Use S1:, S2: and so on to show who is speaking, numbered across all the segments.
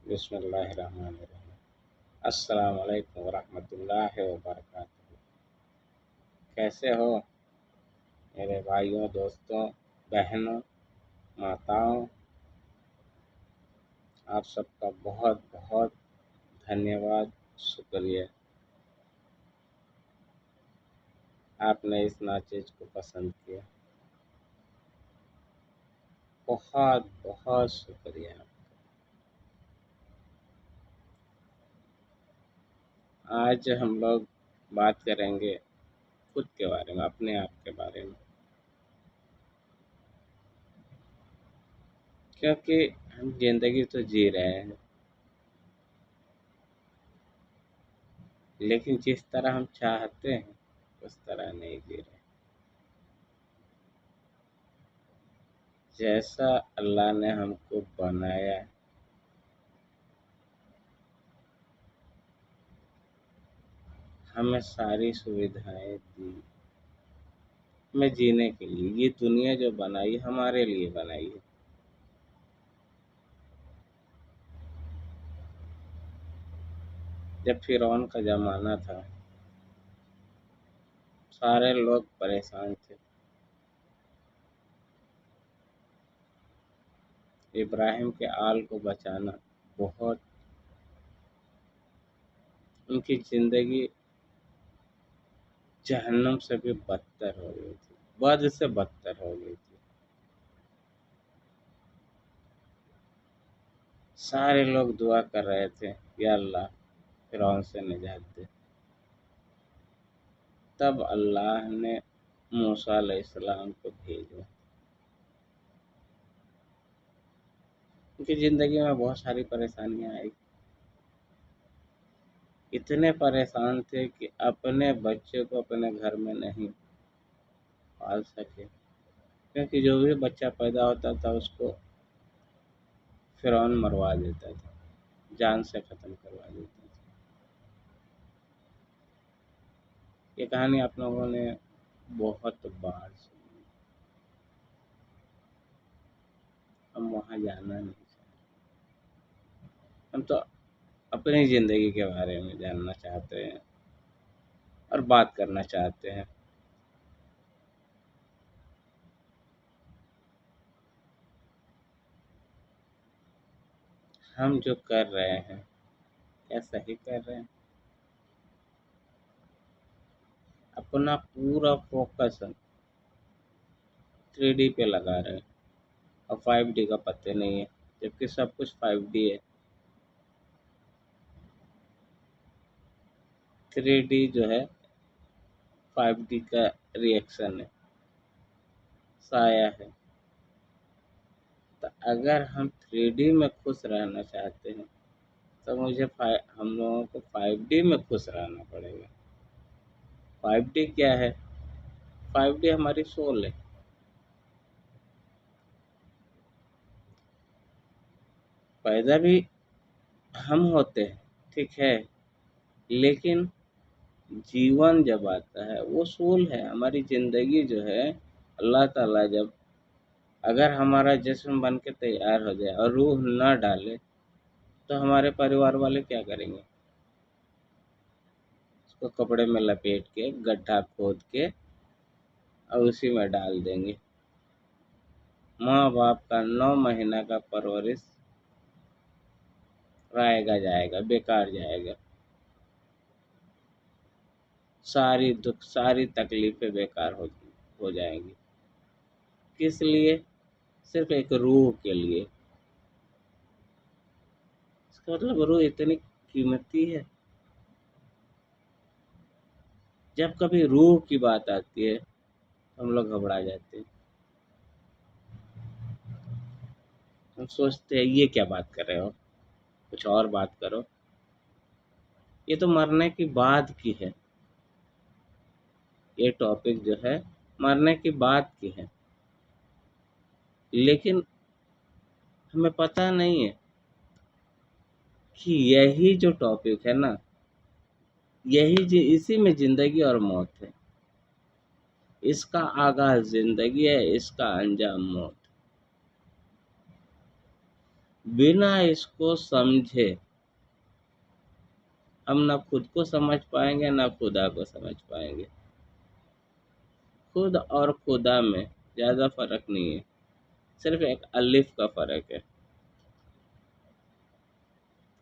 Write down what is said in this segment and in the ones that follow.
S1: بسم اللہ الرحمن الرحیم۔ السلام علیکم ورحمۃ اللہ وبرکاتہ۔ کیسے ہو میرے بھائیوں، دوستوں، بہنوں، ماتاؤں؟ آپ سب کا بہت بہت دھنیہ واد، شکریہ۔ آپ نے اس ناچیز کو پسند کیا، بہت بہت شکریہ۔ آج ہم لوگ بات کریں گے خود کے بارے میں، اپنے آپ کے بارے میں، کیونکہ ہم زندگی تو جی رہے ہیں، لیکن جس طرح ہم چاہتے ہیں اس طرح نہیں جی رہے۔ جیسا اللہ نے ہم کو بنایا، ہمیں ساری سویدھائیں دی، ہمیں جینے کے لیے۔ یہ دنیا جو بنائی ہمارے لیے بنائی ہے۔ جب فرعون کا زمانہ تھا، سارے لوگ پریشان تھے۔ ابراہیم کے آل کو بچانا بہت، ان کی زندگی جہنم سے بھی بدتر ہو گئی تھی، بد سے بدتر ہو گئی تھی۔ سارے لوگ دعا کر رہے تھے، یا اللہ فرعون سے نجات دے۔ تب اللہ نے موسیٰ علیہ السلام کو بھیجا۔ ان کی زندگی میں بہت ساری پریشانیاں آئی، اتنے پریشان تھے کہ اپنے بچے کو اپنے گھر میں نہیں پال سکے، کیونکہ جو بھی بچہ پیدا ہوتا تھا اس کو فرعون مروا دیتا تھا، جان سے ختم کروا دیتا تھا۔ یہ کہانی آپ لوگوں نے بہت بار سنی، ہم وہاں جانا نہیں چاہتے۔ ہم تو اپنی زندگی کے بارے میں جاننا چاہتے ہیں اور بات کرنا چاہتے ہیں۔ ہم جو کر رہے ہیں کیا صحیح کر رہے ہیں؟ اپنا پورا فوکس 3D پہ لگا رہے ہیں اور 5D کا پتہ نہیں ہے، جبکہ سب کچھ 5D ہے۔ 3D جو ہے 5D کا ریئیکشن ہے، سایہ ہے۔ تو اگر ہم 3D میں خوش رہنا چاہتے ہیں تو ہم لوگوں کو 5D میں خوش رہنا پڑے گا۔ 5D کیا ہے؟ 5D ہماری سول ہے۔ پیدا بھی ہم ہوتے ہیں، ٹھیک ہے، لیکن جیون جب آتا ہے وہ سول ہے۔ ہماری زندگی جو ہے اللہ تعالیٰ جب اگر ہمارا جسم بن کے تیار ہو جائے اور روح نہ ڈالے تو ہمارے پریوار والے کیا کریں گے؟ اس کو کپڑے میں لپیٹ کے گڈھا کھود کے اور اسی میں ڈال دیں گے۔ ماں باپ کا 9 مہینہ کا پرورش رائے گا جائے گا، بیکار جائے گا۔ ساری دکھ، ساری تکلیفیں بیکار ہو جائیں گی۔ کس لیے؟ صرف ایک روح کے لیے۔ اس کا مطلب روح اتنی قیمتی ہے۔ جب کبھی روح کی بات آتی ہے ہم لوگ گھبرا جاتے ہیں، ہم سوچتے ہیں یہ کیا بات کر رہے ہو، کچھ اور بات کرو۔ یہ تو مرنے کی بعد کی ہے، یہ ٹاپک جو ہے مرنے کی بعد کی ہے، لیکن ہمیں پتہ نہیں ہے کہ یہی جو ٹاپک ہے نا، اسی میں زندگی اور موت ہے۔ اس کا آغاز زندگی ہے، اس کا انجام موت۔ بنا اس کو سمجھے ہم نہ خود کو سمجھ پائیں گے نہ خدا کو سمجھ پائیں گے. خود اور خدا میں زیادہ فرق نہیں ہے، صرف ایک الف کا فرق ہے.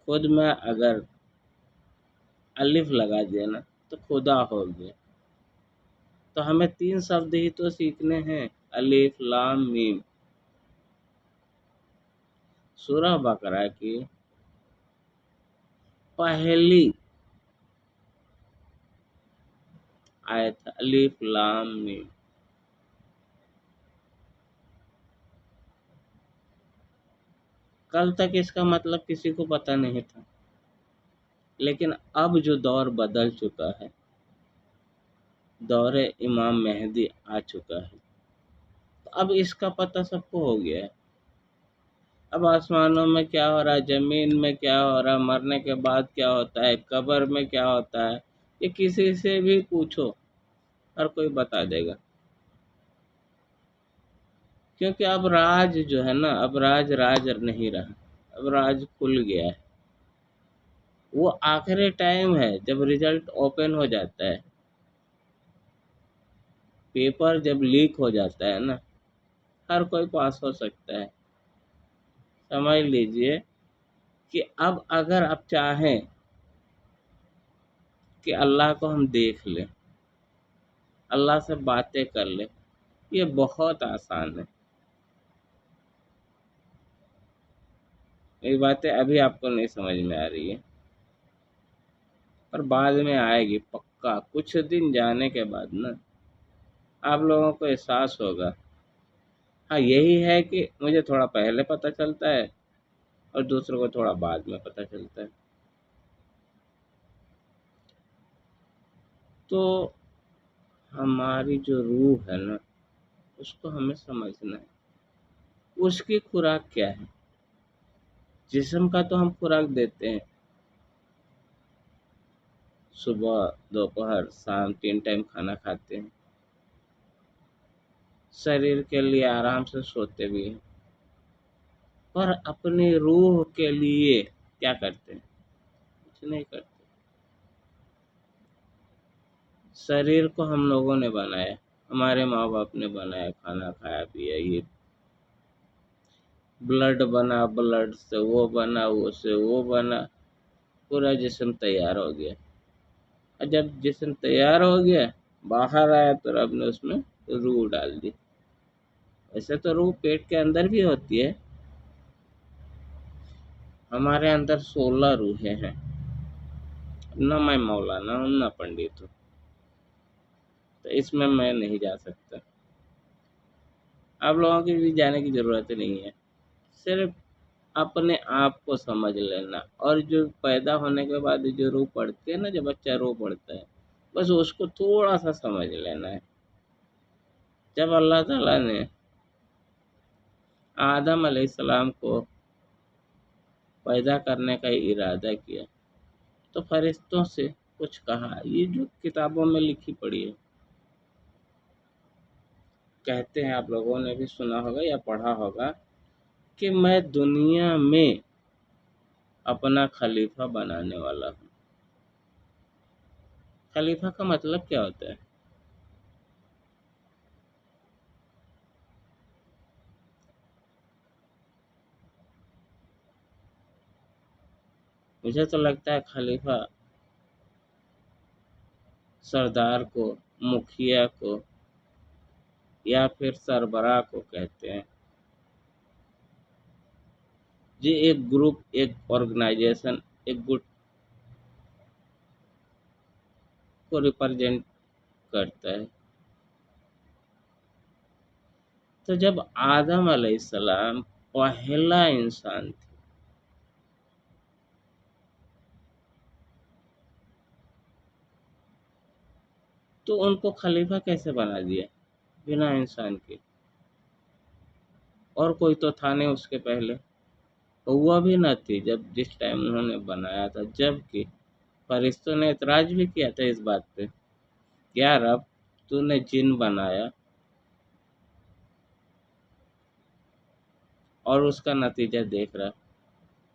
S1: خود میں اگر الف لگا دیا نا تو خدا ہو گیا. تو ہمیں 3 شبد ہی تو سیکھنے ہیں، الف لام میم. سورہ بقرہ کی پہلی آیت الف لام میم. کل تک اس کا مطلب کسی کو پتہ نہیں تھا، لیکن اب جو دور بدل چکا ہے، دور امام مہدی آ چکا ہے، تو اب اس کا پتہ سب کو ہو گیا ہے. اب آسمانوں میں کیا ہو رہا ہے، زمین میں کیا ہو رہا ہے، مرنے کے بعد کیا ہوتا ہے، قبر میں کیا ہوتا ہے، یہ کسی سے بھی پوچھو ہر کوئی بتا دے گا. کیونکہ اب راج جو ہے نا، اب راج نہیں رہا، اب راج کھل گیا ہے. وہ آخری ٹائم ہے جب رزلٹ اوپن ہو جاتا ہے، پیپر جب لیک ہو جاتا ہے نا، ہر کوئی پاس ہو سکتا ہے. سمجھ لیجئے کہ اب اگر آپ چاہیں کہ اللہ کو ہم دیکھ لیں، اللہ سے باتیں کر لیں، یہ بہت آسان ہے. یہ باتیں ابھی آپ کو نہیں سمجھ میں آ رہی ہے، پر بعد میں آئے گی پکا. کچھ دن جانے کے بعد نا آپ لوگوں کو احساس ہوگا. ہاں یہی ہے کہ مجھے تھوڑا پہلے پتہ چلتا ہے اور دوسروں کو تھوڑا بعد میں پتہ چلتا ہے. تو ہماری جو روح ہے نا، اس کو ہمیں سمجھنا ہے. اس کی خوراک کیا ہے؟ جسم کا تو ہم خوراک دیتے ہیں، صبح دوپہر شام 3 ٹائم کھانا کھاتے ہیں، شریر کے لیے آرام سے سوتے بھی ہیں. پر اپنی روح کے لیے کیا کرتے ہیں؟ کچھ نہیں کرتے. شریر کو ہم لوگوں نے بنایا، ہمارے ماں باپ نے بنایا، کھانا کھایا پیا، یہ بلڈ بنا، بلڈ سے وہ بنا، وہ سے وہ بنا، پورا جسم تیار ہو گیا. اور جب جسم تیار ہو گیا، باہر آیا تو رب نے اس میں روح ڈال دی. ویسے تو روح پیٹ کے اندر بھی ہوتی ہے. ہمارے اندر 16 روحیں ہیں. نہ میں مولانا ہوں نہ پنڈت ہوں، تو اس میں نہیں جا سکتا. آپ لوگوں کی بھی جانے کی ضرورت نہیں ہے. صرف اپنے آپ کو سمجھ لینا. اور جو پیدا ہونے کے بعد جو روح پڑتی ہے نا، جب بچہ روح پڑتا ہے، بس اس کو تھوڑا سا سمجھ لینا ہے. جب اللہ تعالیٰ نے آدم علیہ السلام کو پیدا کرنے کا ارادہ کیا تو فرشتوں سے کچھ کہا. یہ جو کتابوں میں لکھی پڑی ہے، کہتے ہیں آپ لوگوں نے بھی سنا ہوگا یا پڑھا ہوگا کہ میں دنیا میں اپنا خلیفہ بنانے والا ہوں. خلیفہ کا مطلب کیا ہوتا ہے؟ مجھے تو لگتا ہے خلیفہ سردار کو، مکھیا کو یا پھر سربراہ کو کہتے ہیں. جی ایک گروپ، ایک آرگنائزیشن، ایک گٹ کو ریپرزینٹ کرتا ہے. تو جب آدم علیہ السلام پہلا انسان تھے، تو ان کو خلیفہ کیسے بنا دیا بنا انسان کے؟ اور کوئی تو تھا نہیں اس کے پہلے، ہوا بھی نہ تھی جب جس ٹائم انہوں نے بنایا تھا. جب کہ فرشتوں نے اعتراض بھی کیا تھا اس بات پہ، کیا رب تو نے جن بنایا اور اس کا نتیجہ دیکھ رہا.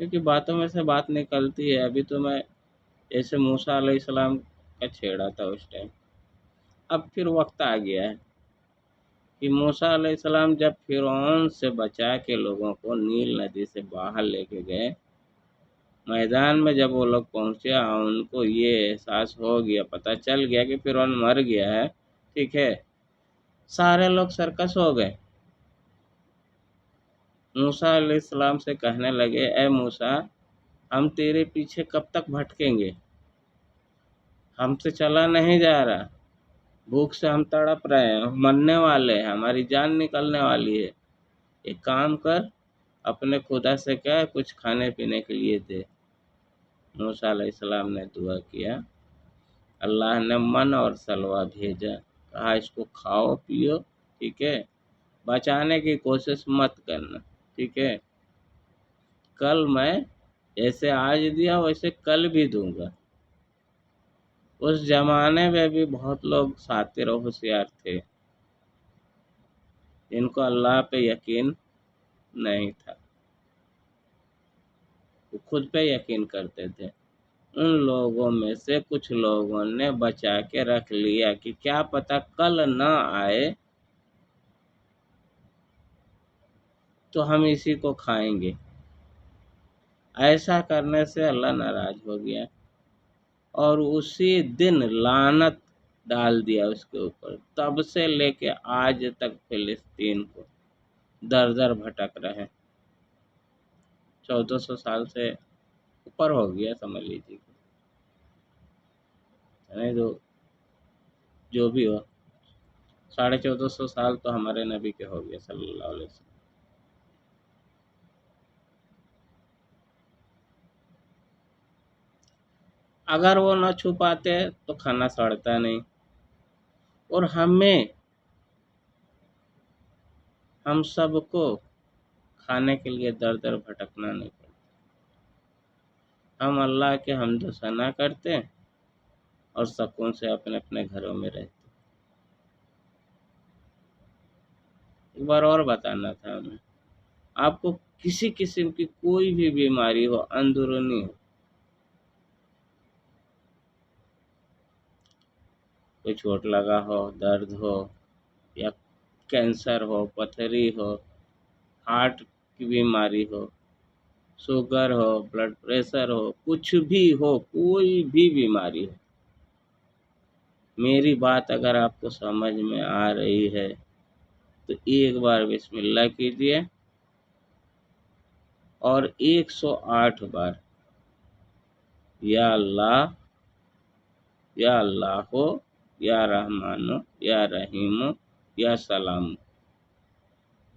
S1: کیونکہ باتوں میں سے بات نکلتی ہے. ابھی تو میں جیسے موسیٰ علیہ السلام کا چھیڑا تھا اس ٹائم. اب پھر وقت آ گیا ہے کہ موسیٰ علیہ السلام جب فرعون سے بچا کے لوگوں کو نیل ندی سے باہر لے کے گئے، میدان میں جب وہ لوگ پہنچے، ان کو یہ احساس ہو گیا، پتہ چل گیا کہ فرعون مر گیا ہے، ٹھیک ہے، سارے لوگ سرکس ہو گئے. موسیٰ علیہ السلام سے کہنے لگے، اے موسیٰ، ہم تیرے پیچھے کب تک بھٹکیں گے؟ ہم سے چلا نہیں جا رہا، بھوک سے ہم تڑپ رہے ہیں، مرنے والے ہیں، ہماری جان نکلنے والی ہے. ایک کام کر، اپنے خدا سے کہہ کچھ کھانے پینے کے لیے دے. موسیٰ علیہ السلام نے دعا کیا، اللہ نے من اور سلوہ بھیجا، کہا اس کو کھاؤ پیو، ٹھیک ہے، بچانے کی کوشش مت کرنا، ٹھیک ہے. کل میں جیسے آج دیا ویسے کل بھی دوں گا. اس زمانے میں بھی بہت لوگ شاطر و ہوشیار تھے جن کو اللہ پہ یقین نہیں تھا، وہ خود پہ یقین کرتے تھے. ان لوگوں میں سے کچھ لوگوں نے بچا کے رکھ لیا کہ کیا پتہ کل نہ آئے تو ہم اسی کو کھائیں گے. ایسا کرنے سے اللہ ناراض ہو گیا اور اسی دن لعنت ڈال دیا اس کے اوپر. تب سے لے کے آج تک فلسطین کو در در بھٹک رہے. 1400 سال سے اوپر ہو گیا سمجھ لیجیے، یعنی جو بھی ہو، 1450 سال تو ہمارے نبی کے ہو گئے صلی اللہ علیہ وسلم. اگر وہ نہ چھپاتے تو کھانا سڑتا نہیں، اور ہم سب کو کھانے کے لیے در در بھٹکنا نہیں پڑتا. ہم اللہ کے حمد و ثنا کرتے اور سکون سے اپنے اپنے گھروں میں رہتے. ایک بار اور بتانا تھا ہمیں، آپ کو کسی قسم کی کوئی بھی بیماری ہو، اندرونی ہو، کوئی چوٹ لگا ہو، درد ہو، یا کینسر ہو، پتھری ہو، ہارٹ کی بیماری ہو، شوگر ہو، بلڈ پریشر ہو، کچھ بھی ہو، کوئی بھی بیماری ہو، میری بات اگر آپ کو سمجھ میں آ رہی ہے تو ایک بار بسم اللہ کیجئے اور 108 بار یا اللہ، یا اللہ ہو، یا رحمان، یا رحیم، یا سلام،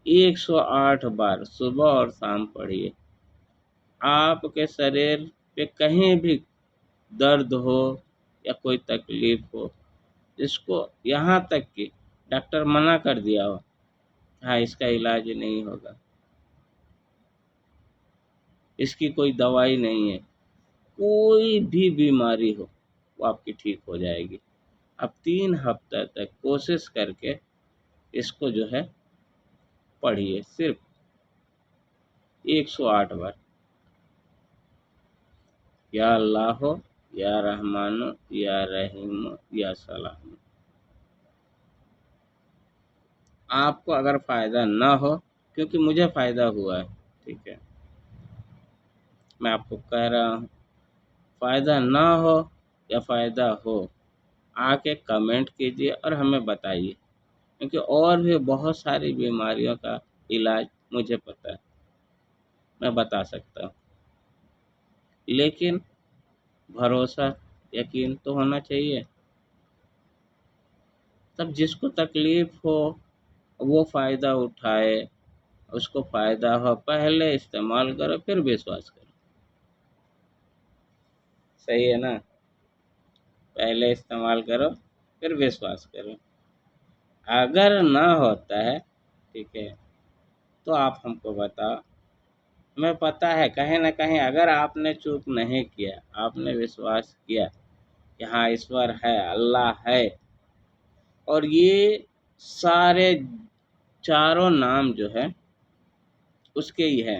S1: 108 بار صبح اور شام پڑھیے. آپ کے شریر پہ کہیں بھی درد ہو یا کوئی تکلیف ہو، اس کو یہاں تک کہ ڈاکٹر منع کر دیا ہو، ہاں اس کا علاج نہیں ہوگا، اس کی کوئی دوائی نہیں ہے، کوئی بھی بیماری ہو وہ آپ کی ٹھیک ہو جائے گی. اب 3 ہفتہ تک کوشش کر کے اس کو جو ہے پڑھیے، صرف 108 بار یا اللہ ہو، یا رحمان، یا رحیم، یا سلام. آپ کو اگر فائدہ نہ ہو، کیونکہ مجھے فائدہ ہوا ہے، ٹھیک ہے، میں آپ کو کہہ رہا ہوں، فائدہ نہ ہو یا فائدہ ہو، آ کے کمنٹ کیجیے اور ہمیں بتائیے، کیونکہ اور بھی بہت ساری بیماریوں کا علاج مجھے پتہ ہے، میں بتا سکتا ہوں، لیکن بھروسہ، یقین تو ہونا چاہیے. تب جس کو تکلیف ہو وہ فائدہ اٹھائے، اس کو فائدہ ہو، پہلے استعمال کرو پھر وشواس کرو. صحیح ہے نا؟ پہلے استعمال کرو پھر وشواس کرو. اگر نہ ہوتا ہے، ٹھیک ہے، تو آپ ہم کو بتاؤ. ہمیں پتہ ہے کہیں نہ کہیں اگر آپ نے چوک نہیں کیا، آپ نے وشواس کیا کہ ہاں ایشور ہے، اللہ ہے، اور یہ سارے چاروں نام جو ہے اس کے ہی ہے.